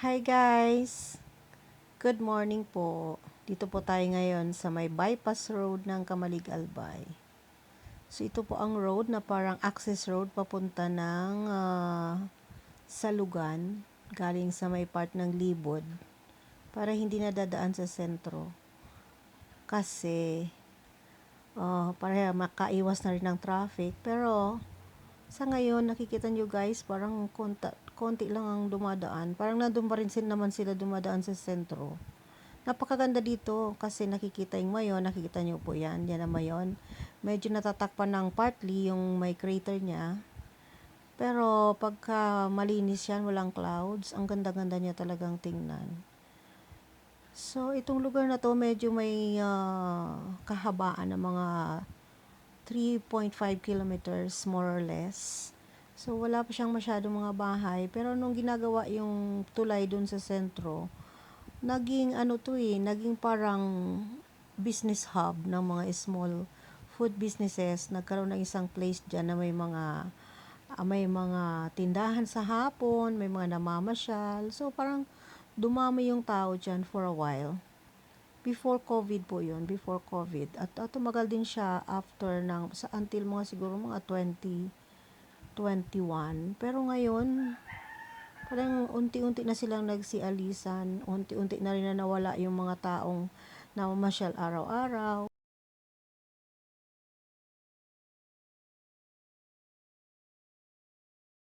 Hi guys! Good morning po. Dito po tayo ngayon sa may bypass road ng Kamalig Albay. So ito po ang road na parang access road papunta ng Salugan, galing sa may part ng Libod, para hindi nadadaan sa sentro. Kasi para makaiwas na rin ng traffic. Pero sa ngayon, nakikita nyo guys, parang konti lang ang dumadaan. Parang nandun pa rin naman sila dumadaan sa sentro. Napakaganda dito kasi nakikita yung Mayon, nakikita nyo po yan, yan ang Mayon. Medyo natatakpan ng partly yung may crater niya. Pero pagka malinis yan, walang clouds, ang ganda-ganda niya talagang tingnan. So, itong lugar na to medyo may kahabaan ng mga 3.5 kilometers more or less. So, wala pa siyang masyadong mga bahay. Pero nung ginagawa yung tulay dun sa sentro, naging naging parang business hub ng mga small food businesses. Nagkaroon ng isang place dyan na may mga tindahan sa hapon, may mga namamasyal. So, parang dumami yung tao dyan for a while. Before COVID po yun, before COVID. At tumagal din siya after until mga siguro mga 2021. Pero ngayon, parang unti-unti na silang nagsialisan, unti-unti na rin na nawala yung mga taong namamasyal araw-araw.